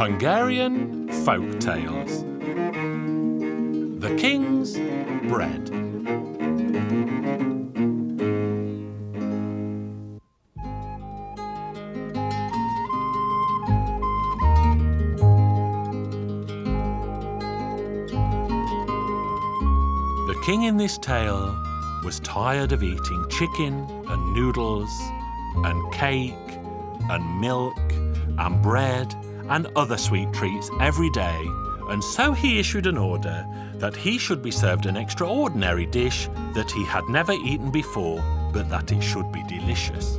Hungarian Folk Tales. The King's Bread. The king in this tale was tired of eating chicken and noodles and cake and milk and bread and other sweet treats every day, and so he issued an order that he should be served an extraordinary dish that he had never eaten before, but that it should be delicious.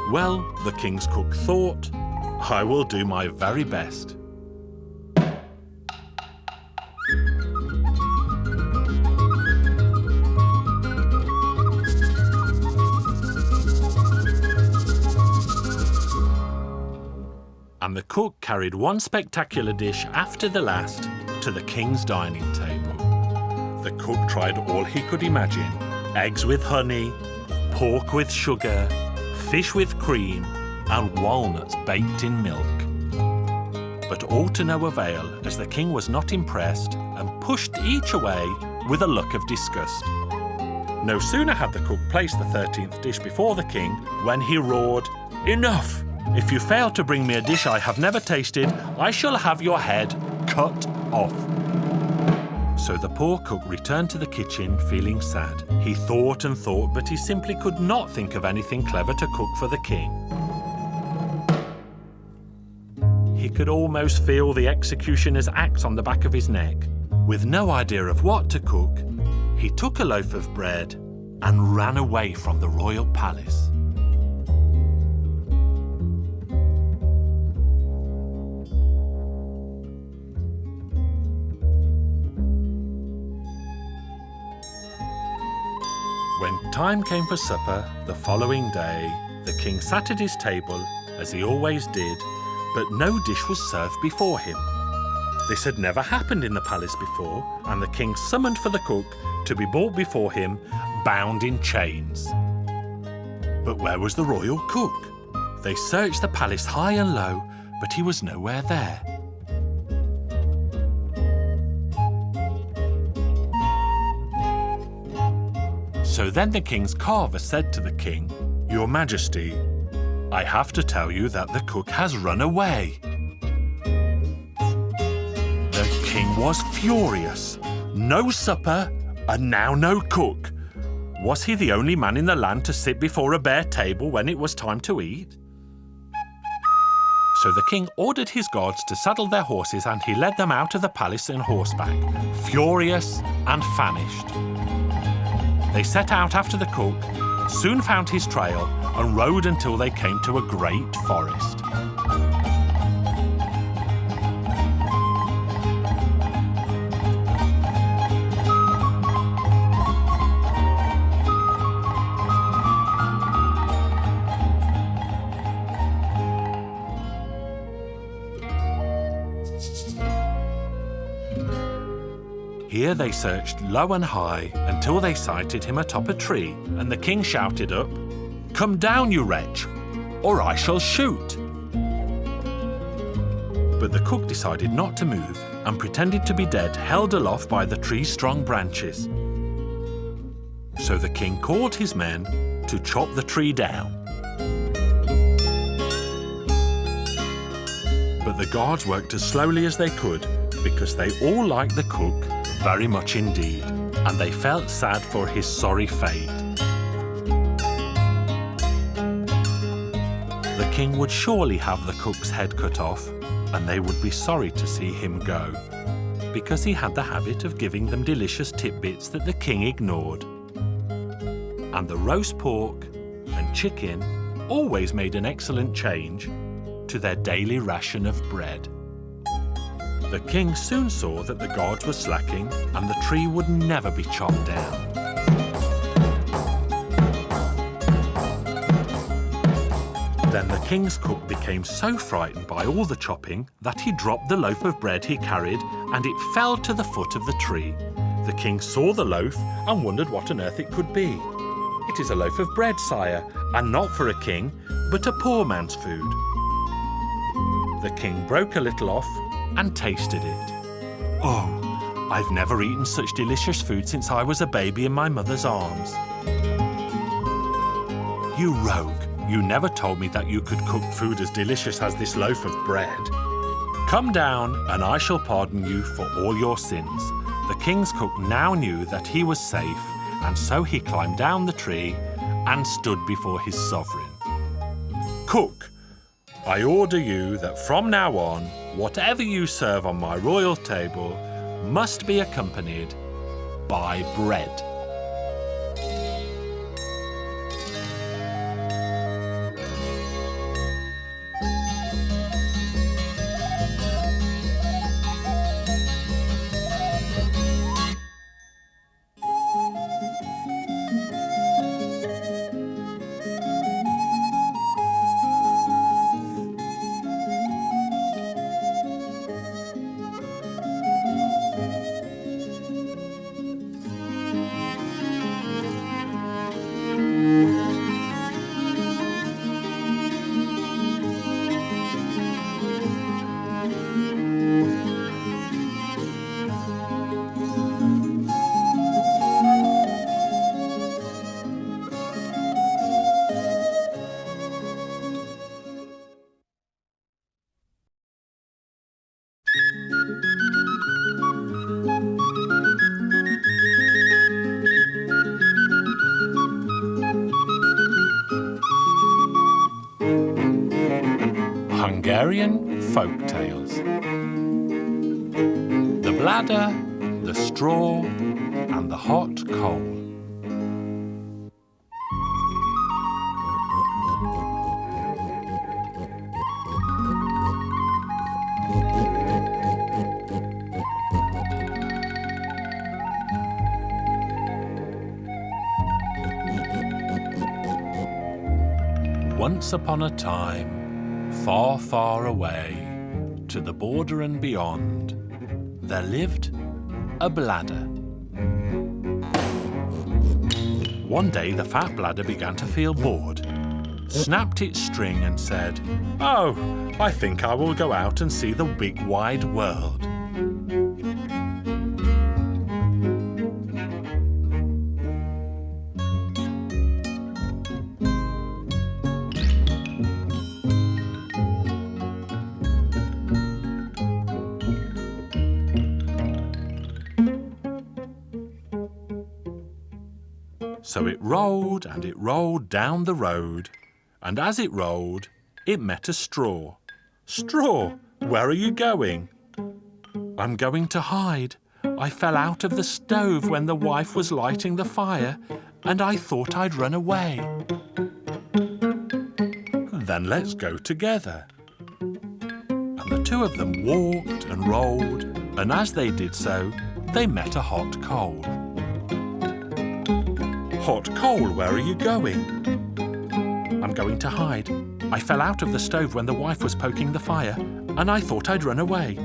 Well, the king's cook thought, I will do my very best. And the cook carried one spectacular dish after the last to the king's dining table. The cook tried all he could imagine: eggs with honey, pork with sugar, fish with cream, and walnuts baked in milk. But all to no avail, as the king was not impressed and pushed each away with a look of disgust. No sooner had the cook placed the 13th dish before the king when he roared, "Enough! If you fail to bring me a dish I have never tasted, I shall have your head cut off." So the poor cook returned to the kitchen feeling sad. He thought and thought, but he simply could not think of anything clever to cook for the king. He could almost feel the executioner's axe on the back of his neck. With no idea of what to cook, he took a loaf of bread and ran away from the royal palace. When time came for supper the following day, the king sat at his table, as he always did, but no dish was served before him. This had never happened in the palace before, and the king summoned for the cook to be brought before him, bound in chains. But where was the royal cook? They searched the palace high and low, but he was nowhere there. So then the king's carver said to the king, "Your Majesty, I have to tell you that the cook has run away." The king was furious. No supper, and now no cook. Was he the only man in the land to sit before a bare table when it was time to eat? So the king ordered his guards to saddle their horses, and he led them out of the palace on horseback, furious and famished. They set out after the cook, soon found his trail, and rode until they came to a great forest. Here they searched low and high until they sighted him atop a tree, and the king shouted up, "Come down, you wretch, or I shall shoot." But the cook decided not to move and pretended to be dead, held aloft by the tree's strong branches. So the king called his men to chop the tree down. But the guards worked as slowly as they could, because they all liked the cook very much indeed, and they felt sad for his sorry fate. The king would surely have the cook's head cut off, and they would be sorry to see him go, because he had the habit of giving them delicious tidbits that the king ignored. And the roast pork and chicken always made an excellent change to their daily ration of bread. The king soon saw that the guards were slacking and the tree would never be chopped down. Then the king's cook became so frightened by all the chopping that he dropped the loaf of bread he carried and it fell to the foot of the tree. The king saw the loaf and wondered what on earth it could be. "It is a loaf of bread, sire, and not for a king, but a poor man's food." The king broke a little off and tasted it. "Oh, I've never eaten such delicious food since I was a baby in my mother's arms." "You rogue, you never told me that you could cook food as delicious as this loaf of bread. Come down and I shall pardon you for all your sins." The king's cook now knew that he was safe, and so he climbed down the tree and stood before his sovereign. "Cook, I order you that from now on, whatever you serve on my royal table must be accompanied by bread." Hungarian Folk Tales. The bladder, the straw, and the hot coal. Once upon a time, far, far away, to the border and beyond, there lived a bladder. One day the fat bladder began to feel bored, snapped its string and said, "Oh, I think I will go out and see the big wide world." So it rolled and it rolled down the road, and as it rolled, it met a straw. "Straw, where are you going?" "I'm going to hide. I fell out of the stove when the wife was lighting the fire, and I thought I'd run away." "Then let's go together." And the two of them walked and rolled, and as they did so, they met a hot coal. "Hot coal, where are you going?" "I'm going to hide. I fell out of the stove when the wife was poking the fire, and I thought I'd run away."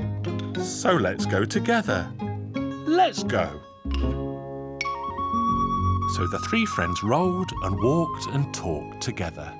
"So let's go together." "Let's go." So the three friends rolled and walked and talked together.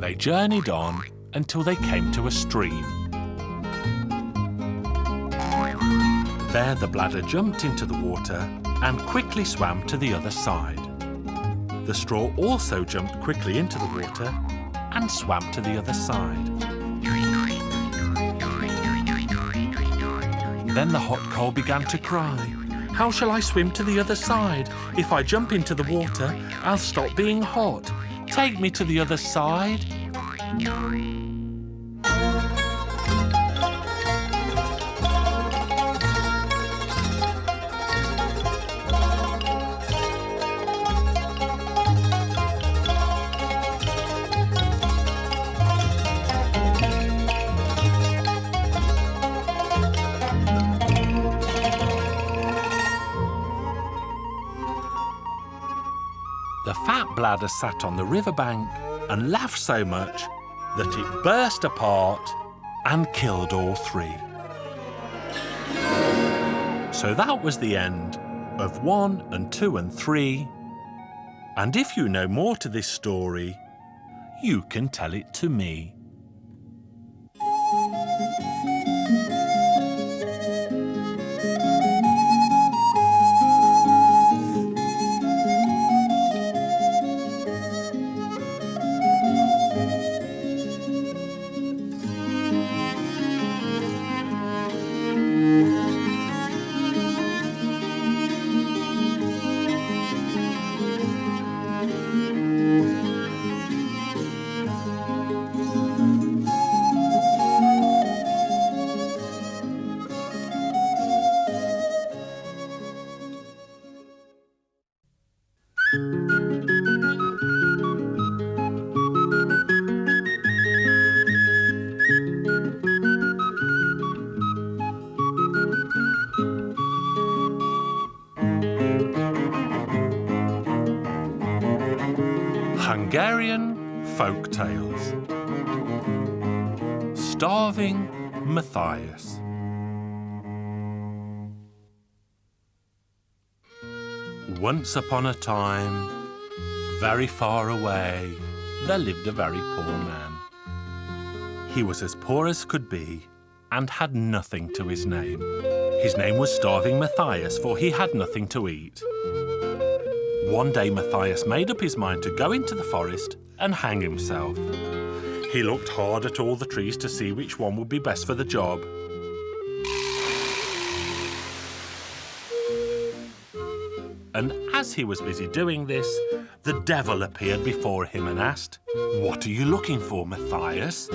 They journeyed on until they came to a stream. There the bladder jumped into the water and quickly swam to the other side. The straw also jumped quickly into the water and swam to the other side. Then the hot coal began to cry. How shall I swim to the other side? If I jump into the water, I'll stop being hot. Take me to the other side. The fat bladder sat on the riverbank and laughed so much that it burst apart and killed all three. So that was the end of 1 and 2 and 3. And if you know more to this story, you can tell it to me. Hungarian Folk Tales. Starving Matthias. Once upon a time, very far away, there lived a very poor man. He was as poor as could be and had nothing to his name. His name was Starving Matthias, for he had nothing to eat. One day Matthias made up his mind to go into the forest and hang himself. He looked hard at all the trees to see which one would be best for the job. And as he was busy doing this, the devil appeared before him and asked, "What are you looking for, Matthias?"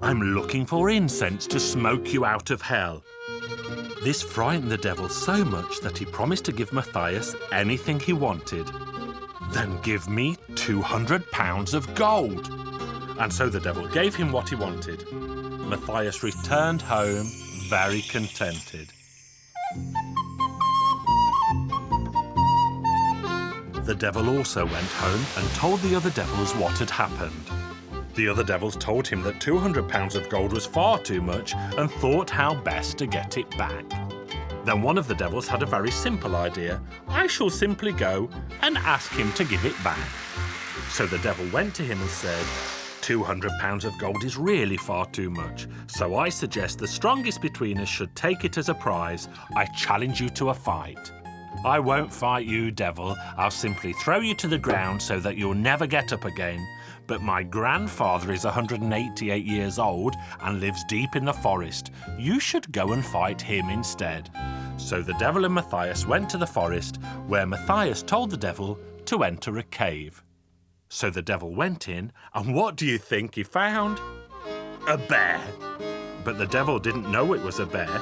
"I'm looking for incense to smoke you out of hell." This frightened the devil so much that he promised to give Matthias anything he wanted. "Then give me 200 pounds of gold." And so the devil gave him what he wanted. Matthias returned home very contented. The devil also went home and told the other devils what had happened. The other devils told him that 200 pounds of gold was far too much and thought how best to get it back. Then one of the devils had a very simple idea. "I shall simply go and ask him to give it back." So the devil went to him and said, 200 pounds of gold is really far too much, so I suggest the strongest between us should take it as a prize. I challenge you to a fight." "I won't fight you, devil. I'll simply throw you to the ground so that you'll never get up again. But my grandfather is 188 years old and lives deep in the forest. You should go and fight him instead." So the devil and Matthias went to the forest, where Matthias told the devil to enter a cave. So the devil went in, and what do you think he found? A bear. But the devil didn't know it was a bear.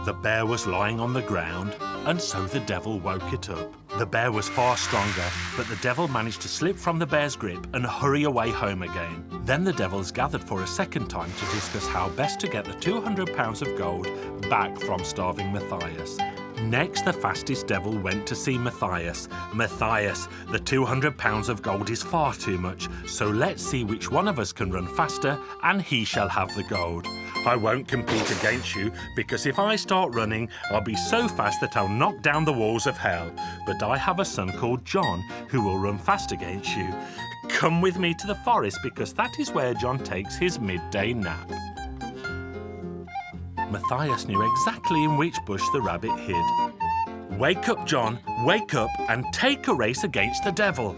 The bear was lying on the ground, and so the devil woke it up. The bear was far stronger, but the devil managed to slip from the bear's grip and hurry away home again. Then the devils gathered for a second time to discuss how best to get the 200 pounds of gold back from Starving Matthias. Next, the fastest devil went to see Matthias. "Matthias, the 200 pounds of gold is far too much, so let's see which one of us can run faster, and he shall have the gold. I won't compete against you, because if I start running, I'll be so fast that I'll knock down the walls of hell. But I have a son called John who will run fast against you. Come with me to the forest because that is where John takes his midday nap. Matthias knew exactly in which bush the rabbit hid. Wake up, John, wake up and take a race against the devil.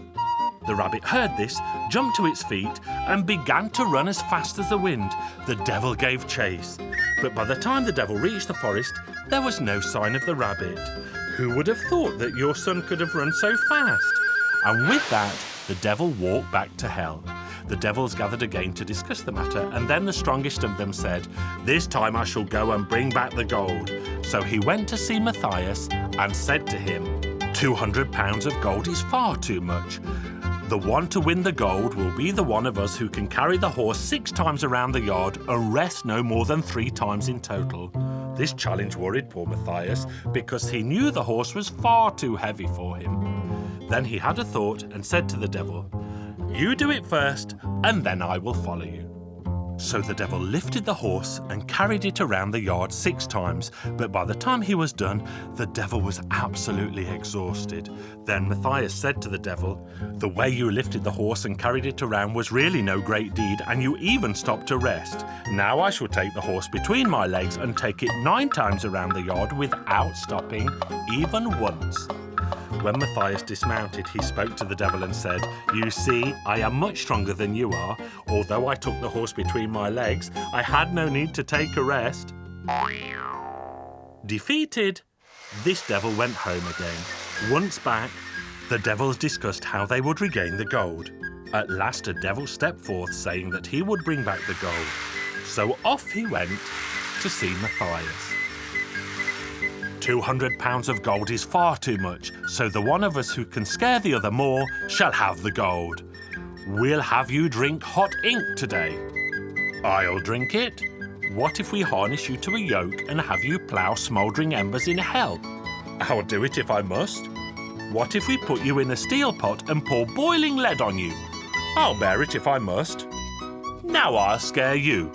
The rabbit heard this, jumped to its feet and began to run as fast as the wind. The devil gave chase. But by the time the devil reached the forest, there was no sign of the rabbit. Who would have thought that your son could have run so fast? And with that, the devil walked back to hell. The devils gathered again to discuss the matter, and then the strongest of them said, "This time I shall go and bring back the gold." So he went to see Matthias and said to him, "£200 of gold is far too much. The one to win the gold will be the one of us who can carry the horse 6 times around the yard and rest no more than 3 times in total." This challenge worried poor Matthias because he knew the horse was far too heavy for him. Then he had a thought and said to the devil, "You do it first, and then I will follow you." So the devil lifted the horse and carried it around the yard 6 times, but by the time he was done, the devil was absolutely exhausted. Then Matthias said to the devil, "The way you lifted the horse and carried it around was really no great deed, and you even stopped to rest. Now I shall take the horse between my legs and take it 9 times around the yard without stopping, even once." When Matthias dismounted, he spoke to the devil and said, "You see, I am much stronger than you are. Although I took the horse between my legs, I had no need to take a rest." Defeated, this devil went home again. Once back, the devils discussed how they would regain the gold. At last a devil stepped forth saying that he would bring back the gold. So off he went to see Matthias. £200 of gold is far too much, so the one of us who can scare the other more shall have the gold. We'll have you drink hot ink today. I'll drink it. What if we harness you to a yoke and have you plough smouldering embers in hell? I'll do it if I must. What if we put you in a steel pot and pour boiling lead on you? I'll bear it if I must. Now I'll scare you.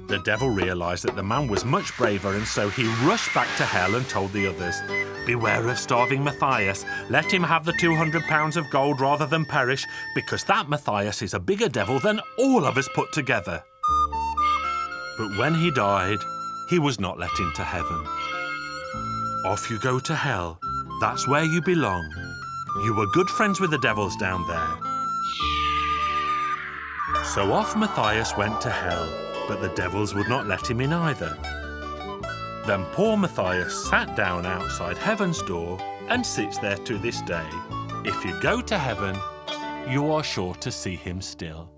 The devil realised that the man was much braver, and so he rushed back to hell and told the others, "Beware of starving Matthias. Let him have the £200 of gold rather than perish, because that Matthias is a bigger devil than all of us put together." But when he died, he was not let into heaven. Off you go to hell. That's where you belong. You were good friends with the devils down there. So off Matthias went to hell, but the devils would not let him in either. Then poor Matthias sat down outside heaven's door and sits there to this day. If you go to heaven, you are sure to see him still.